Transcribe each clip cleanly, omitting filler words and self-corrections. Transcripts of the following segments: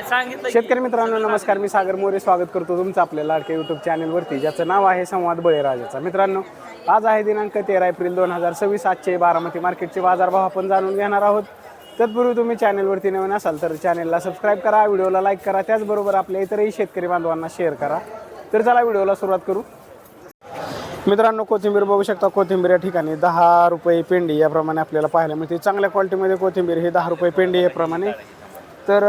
शेतकरी मित्रांनो नमस्कार, मी सागर मोरे स्वागत करतो तुमचं आपल्या लाडक्या यूट्यूब चॅनलवरती, ज्याचं नाव आहे संवाद बळीराजाचा. मित्रांनो, आज आहे दिनांक 13 एप्रिल 2026. आजचे बारामती मार्केटचे बाजारभाव आपण जाणून घेणार आहोत. तत्पूर्वी तुम्ही चॅनलवरती नवीन असाल तर चॅनलला सबस्क्राईब करा, व्हिडिओला लाईक करा, त्याचबरोबर आपल्या इतरही शेतकरी बांधवांना शेअर करा. तर चला व्हिडिओला सुरुवात करू. मित्रांनो, कोथिंबीर बघू शकता. कोथिंबीर या ठिकाणी 10 रुपये पेंडी याप्रमाणे आपल्याला पाहायला मिळते. चांगल्या क्वालिटीमध्ये कोथिंबीर हे 10 रुपये पेंडी याप्रमाणे. तर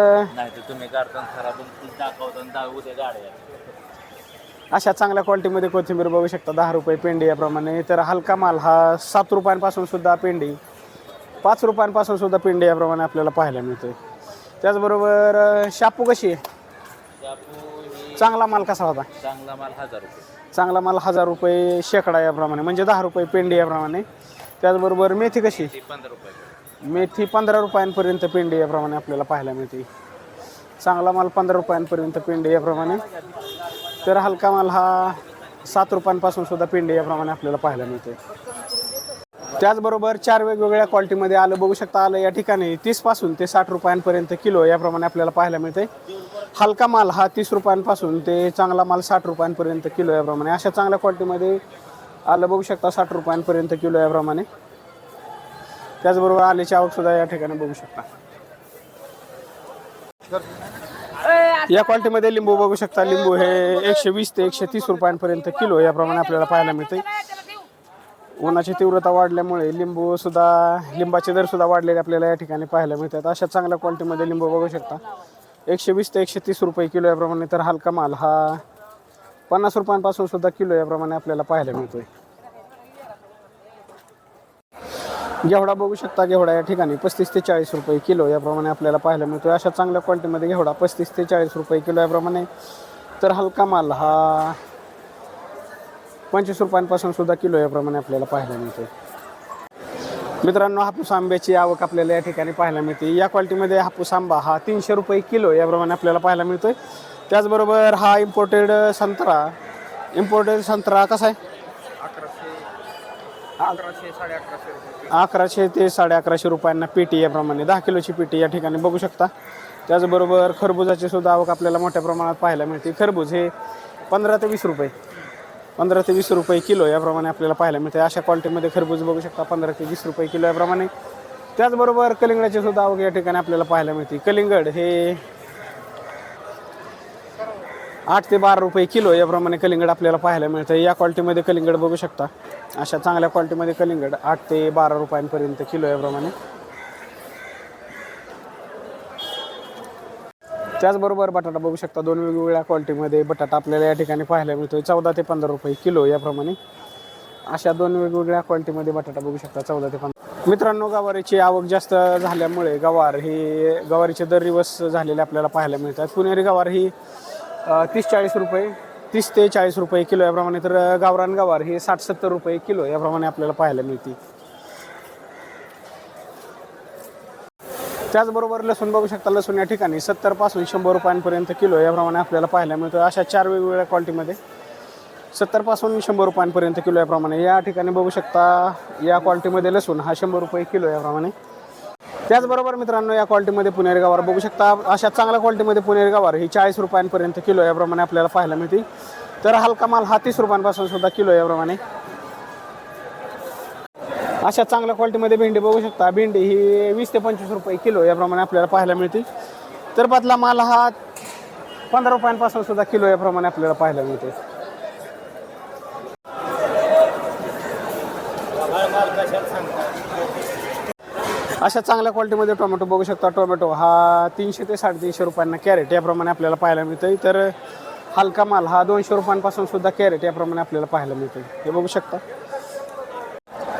अशा चांगल्या क्वालिटीमध्ये कोथिंबीर बघू शकता 10 रुपये पेंडी याप्रमाणे. तर हलका माल हा 7 रुपयांपासून सुद्धा पेंडी, 5 रुपयांपासून सुद्धा पेंडी याप्रमाणे आपल्याला पाहायला मिळते. त्याचबरोबर शापू कशी आहे? चांगला माल कसा होता? चांगला माल 1000 रुपये. चांगला माल 1000 रुपये शेकडा याप्रमाणे, म्हणजे 10 रुपये पेंडी याप्रमाणे. त्याचबरोबर मेथी कशी? 15 रुपये. मेथी 15 रुपयांपर्यंत पेंडी याप्रमाणे आपल्याला पाहायला मिळते. चांगला माल 15 रुपयांपर्यंत पेंडी याप्रमाणे. तर हलका माल हा 7 रुपयांपासून सुद्धा पेंडी याप्रमाणे आपल्याला पाहायला मिळते. त्याचबरोबर 4 वेगवेगळ्या क्वालिटीमध्ये आलं बघू शकता. आलं या ठिकाणी 30 पासून ते 60 रुपयांपर्यंत किलो याप्रमाणे आपल्याला पाहायला मिळते. हलका माल हा 30 रुपयांपासून ते चांगला माल 60 रुपयांपर्यंत किलो याप्रमाणे. अशा चांगल्या क्वालिटीमध्ये आलं बघू शकता 60 रुपयांपर्यंत किलो याप्रमाणे. त्याचबरोबर आल्याची आवक सुद्धा या ठिकाणी बघू शकता. या क्वालिटीमध्ये लिंबू बघू शकता. लिंबू हे 120 ते 130 रुपयांपर्यंत किलो याप्रमाणे आपल्याला पाहायला मिळते. उन्हाची तीव्रता वाढल्यामुळे लिंबाचे दर सुद्धा वाढलेले आपल्याला या ठिकाणी पाहायला मिळतात. अशा चांगल्या क्वालिटीमध्ये लिंबू बघू शकता 120 ते 130 रुपये किलो याप्रमाणे. तर हलका माल हा 50 रुपयांपासून सुद्धा किलो याप्रमाणे आपल्याला पाहायला मिळतोय. घेवडा बघू शकता. घेवडा या ठिकाणी 35 ते 40 रुपये किलो याप्रमाणे आपल्याला पाहायला मिळतो. अशा चांगल्या क्वालिटीमध्ये घेवडा 35 ते 40 रुपये किलो याप्रमाणे. तर हलका माल हा 25 रुपयांपासून सुद्धा किलो याप्रमाणे आपल्याला पाहायला मिळतो. मित्रांनो, हापूस आंब्याची आवक आपल्याला या ठिकाणी पाहायला मिळते. या क्वालिटीमध्ये हापूस आंबा हा 300 रुपये किलो याप्रमाणे आपल्याला पाहायला मिळतोय. त्याचबरोबर हा इम्पोर्टेड संत्रा कसा आहे? 1100 ते 1150 रुपयांना पेटी याप्रमाणे, 10 किलोची पेटी या ठिकाणी बघू शकता. त्याचबरोबर खरबुजाची सुद्धा आवक आपल्याला मोठ्या प्रमाणात पाहायला मिळते. खरबूज हे 15 ते 20 रुपये किलो याप्रमाणे आपल्याला पाहायला मिळते. अशा क्वालिटीमध्ये खरबूज बघू शकता 15 ते 20 रुपये किलो याप्रमाणे. त्याचबरोबर कलिंगडाची सुद्धा आवक या ठिकाणी आपल्याला पाहायला मिळते. कलिंगड हे 8 ते 12 रुपये किलो याप्रमाणे कलिंगड आपल्याला पाहायला मिळतं. या क्वालिटीमध्ये कलिंगड बघू शकता. अशा चांगल्या क्वालिटीमध्ये कलिंगड 8 ते 12 रुपयांपर्यंत किलो याप्रमाणे. त्याचबरोबर बटाटा बघू शकता. 2 वेगवेगळ्या क्वालिटीमध्ये बटाटा आपल्याला या ठिकाणी पाहायला मिळतो. 14 ते 15 रुपये किलो याप्रमाणे. अशा 2 वेगवेगळ्या क्वालिटीमध्ये बटाटा बघू शकता 14 ते 15. मित्रांनो, गवारीची आवक जास्त झाल्यामुळे गवारीचे दर रिवर्स झालेले आपल्याला पाहायला मिळतात. पुणेरी गवार ही 30 ते 40 रुपये किलो याप्रमाणे. तर गावरान गवार ही 60-70 रुपये किलो याप्रमाणे आपल्याला पाहायला मिळते. त्याचबरोबर लसूण बघू शकता. लसूण या ठिकाणी 70 पासून 100 रुपयांपर्यंत किलो याप्रमाणे आपल्याला पाहायला मिळतं. अशा 4 वेगवेगळ्या क्वालिटीमध्ये 70 पासून 100 रुपयांपर्यंत किलो याप्रमाणे या ठिकाणी बघू शकता. या क्वालिटीमध्ये लसूण हा 100 रुपये किलो याप्रमाणे. त्याचबरोबर मित्रांनो, या क्वालिटीमध्ये पुणेरी गवार बघू शकता. अशा चांगल्या क्वालिटीमध्ये पुणेरी गवार ही 40 रुपयांपर्यंत किलो याप्रमाणे आपल्याला पाहायला मिळते. तर हलका माल हा 30 रुपयांपासून सुद्धा किलो याप्रमाणे. अशा चांगल्या क्वालिटीमध्ये भेंडी बघू शकता. भेंडी ही 20 ते 25 रुपये किलो याप्रमाणे आपल्याला पाहायला मिळते. तर बदला माल हा 15 रुपयांपासून सुद्धा किलो याप्रमाणे आपल्याला पाहायला मिळते. अशा चांगल्या क्वालिटीमध्ये टोमॅटो बघू शकता. टोमॅटो हा 300 ते 350 रुपयांना कॅरेट याप्रमाणे आपल्याला पाहायला मिळतं. तर हलका माल हा 200 रुपयांपासून सुद्धा कॅरेट याप्रमाणे आपल्याला पाहायला मिळतं. हे बघू शकता.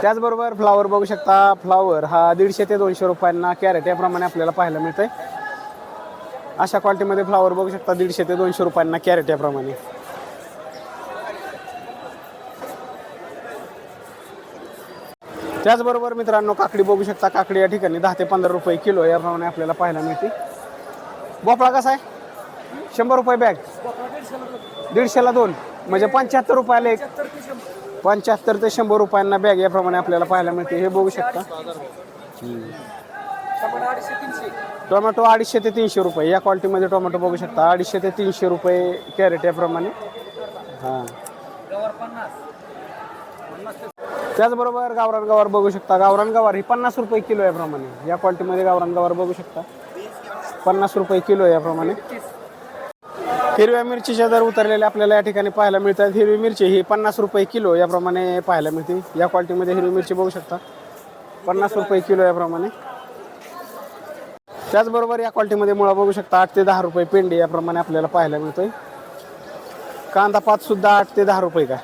त्याचबरोबर फ्लावर बघू शकता. फ्लावर हा 150 ते 200 रुपयांना कॅरेट याप्रमाणे आपल्याला पाहायला मिळतं. अशा क्वालिटीमध्ये फ्लावर बघू शकता 150 ते 200 रुपयांना कॅरेट याप्रमाणे. त्याचबरोबर मित्रांनो, काकडी बघू शकता. काकडी या ठिकाणी 10 ते 15 रुपये किलो याप्रमाणे आपल्याला पाहायला मिळते. भोपळा कसा आहे? 100 रुपये बॅग. 150ला 2 म्हणजे 75 रुपयाला एक. 75 ते 100 रुपयांना बॅग याप्रमाणे आपल्याला पाहायला मिळते. हे बघू शकता. टोमॅटो 250 ते 300 रुपये या क्वालिटीमध्ये टोमॅटो बघू शकता. 250 ते 300 रुपये कॅरेट याप्रमाणे. हां, त्याचबरोबर गावरान गवार बघू शकता. गावरान गवार ही 50 रुपये किलो याप्रमाणे. या क्वालिटीमध्ये गावरान गवार बघू शकता, 50 रुपये किलो याप्रमाणे. हिरव्या मिरचीच्या दर उतरलेले आपल्याला या ठिकाणी पाहायला मिळतात. हिरवी मिरची ही 50 रुपये किलो याप्रमाणे पाहायला मिळते. या क्वालिटीमध्ये हिरवी मिरची बघू शकता, 50 रुपये किलो याप्रमाणे. त्याचबरोबर या क्वालिटीमध्ये मुळा बघू शकता, 8 ते 10 रुपये पेंडी याप्रमाणे आपल्याला पाहायला मिळतोय. कांदा पात सुद्धा 8 ते 10 रुपये का,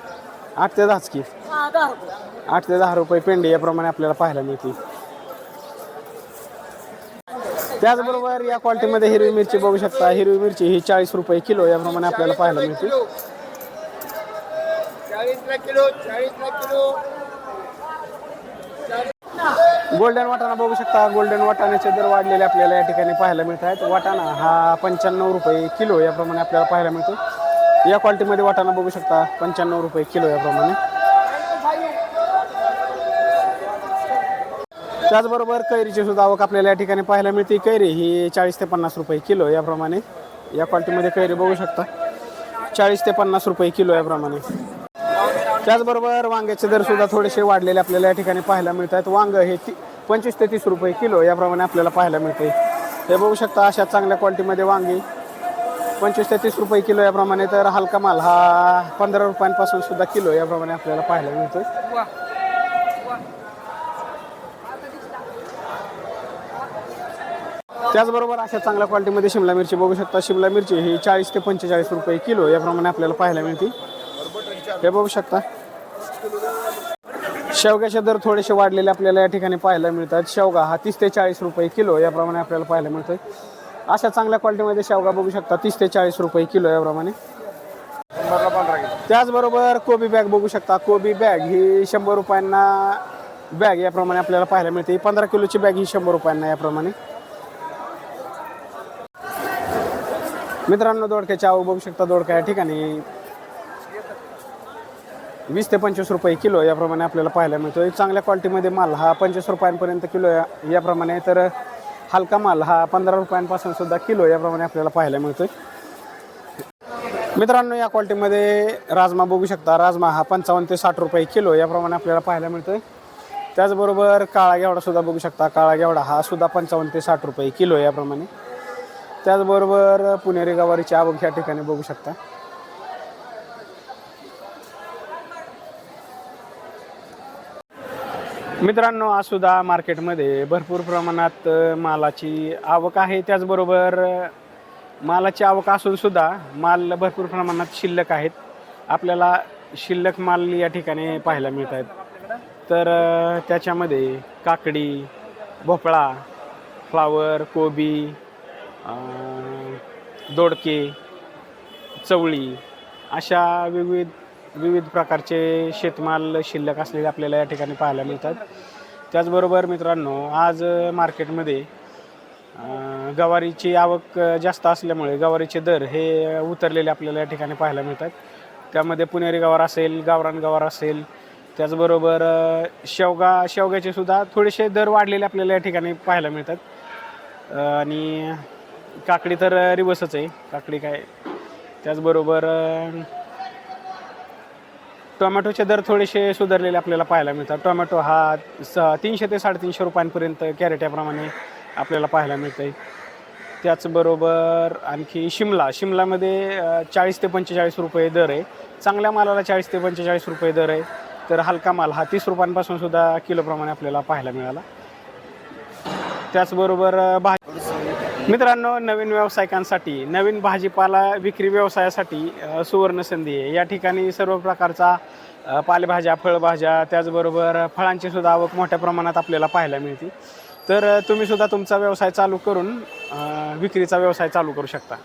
8 ते 10 की 8 ते 10 रुपये पेंडी याप्रमाणे आपल्याला पाहायला मिळते. त्याचबरोबर या क्वालिटीमध्ये हिरवी मिरची बघू शकता. हिरवी मिरची ही 40 रुपये किलो याप्रमाणे आपल्याला पाहायला मिळते. गोल्डन वाटाणा बघू शकता. गोल्डन वाटाण्याचे दर वाढलेले आपल्याला या ठिकाणी पाहायला मिळत आहेत. वाटाणा हा 95 रुपये किलो याप्रमाणे आपल्याला पाहायला मिळतो. या क्वालिटीमध्ये वाटाणा बघू शकता, 95 रुपये किलो याप्रमाणे. त्याचबरोबर कैरीची सुद्धा आवक आपल्याला या ठिकाणी पाहायला मिळते. कैरी ही 40 ते 50 रुपये किलो याप्रमाणे. या क्वालिटीमध्ये कैरी बघू शकता, 40 ते 50 रुपये किलो याप्रमाणे. त्याचबरोबर वांग्याचे दर सुद्धा थोडेसे वाढलेले आपल्याला या ठिकाणी पाहायला मिळतात. वांग हे 25 ते 30 रुपये किलो याप्रमाणे आपल्याला पाहायला मिळते. हे बघू शकता, अशा चांगल्या क्वालिटीमध्ये वांगी 25 ते 30 रुपये किलो याप्रमाणे. तर हलका माल हा 15 रुपयांपासून सुद्धा किलो याप्रमाणे आपल्याला पाहायला मिळतो. त्याचबरोबर अशा चांगल्या क्वालिटीमध्ये शिमला मिरची बघू शकता. शिमला मिरची ही 40 ते 45 रुपये किलो याप्रमाणे आपल्याला पाहायला मिळते. हे बघू शकता. शेवग्याचे दर थोडेसे वाढलेले आपल्याला या ठिकाणी पाहायला मिळतात. शेवगा हा 30 ते 40 रुपये किलो याप्रमाणे आपल्याला पाहायला मिळतोय. अशा चांगल्या क्वालिटीमध्ये शेवगा बघू शकता, 30 ते 40 रुपये किलो याप्रमाणे. त्याचबरोबर कोबी बॅग बघू शकता. कोबी बॅग ही 100 रुपयांना बॅग याप्रमाणे आपल्याला पाहायला मिळते. 15 किलोची बॅग ही 100 रुपयांना याप्रमाणे. मित्रांनो, दोडक्याची आवक बघू शकता. दोडका या ठिकाणी 20 ते 25 रुपये किलो याप्रमाणे आपल्याला पाहायला मिळतो. चांगल्या क्वालिटीमध्ये माल हा 25 रुपयांपर्यंत किलो याप्रमाणे. तर हलका माल हा 15 रुपयांपासून सुद्धा किलो याप्रमाणे आपल्याला पाहायला मिळतो. मित्रांनो, या क्वालिटीमध्ये राजमा बघू शकता. राजमा हा 55 ते 60 रुपये किलो याप्रमाणे आपल्याला पाहायला मिळतो. त्याचबरोबर काळा घेवडा सुद्धा बघू शकता. काळा घेवडा हा सुद्धा 55 ते 60 रुपये किलो याप्रमाणे. त्याचबरोबर पुणेरी गवारीची आवक या ठिकाणी बघू शकता. मित्रांनो, आज सुद्धा मार्केटमध्ये भरपूर प्रमाणात मालाची आवक आहे. त्याचबरोबर मालाची आवक असून सुद्धा माल भरपूर प्रमाणात शिल्लक आहेत. आपल्याला शिल्लक माल या ठिकाणी पाहायला मिळत आहेत. तर त्याच्यामध्ये काकडी, भोपळा, फ्लावर, कोबी, दोडके, चवळी अशा विविध प्रकारचे शेतमाल शिल्लक असलेले आपल्याला या ठिकाणी पाहायला मिळतात. त्याचबरोबर मित्रांनो, आज मार्केटमध्ये गवारीची आवक जास्त असल्यामुळे गवारीचे दर हे उतरलेले आपल्याला या ठिकाणी पाहायला मिळतात. त्यामध्ये पुणेरी गवार असेल, गावरान गवार असेल, त्याचबरोबर शेवग्याचे सुद्धा थोडेसे दर वाढलेले आपल्याला या ठिकाणी पाहायला मिळतात. आणि काकडी तर रिवर्सच आहे, काकडी काय. त्याचबरोबर टोमॅटोचे दर थोडेसे सुधारलेले आपल्याला पाहायला मिळतात. टोमॅटो हा 300 ते 350 रुपयांपर्यंत कॅरेट याप्रमाणे आपल्याला पाहायला मिळतं आहे. त्याचबरोबर आणखी शिमलामध्ये 40 ते 45 रुपये दर आहे. चांगल्या मालाला 40 ते 45 रुपये दर आहे. तर हलका माल हा 30 रुपयांपासून सुद्धा किलोप्रमाणे आपल्याला पाहायला मिळाला. त्याचबरोबर मित्रांनो, नवीन व्यावसायिकांसाठी, नवीन भाजीपाला विक्री व्यवसायासाठी सुवर्ण संधी आहे. या ठिकाणी सर्व प्रकारचा पालेभाज्या, फळभाज्या, त्याचबरोबर फळांची सुद्धा आवक मोठ्या प्रमाणात आपल्याला पाहायला मिळते. तर तुम्ही सुद्धा तुमचा व्यवसाय चालू करून विक्रीचा व्यवसाय चालू करू शकता.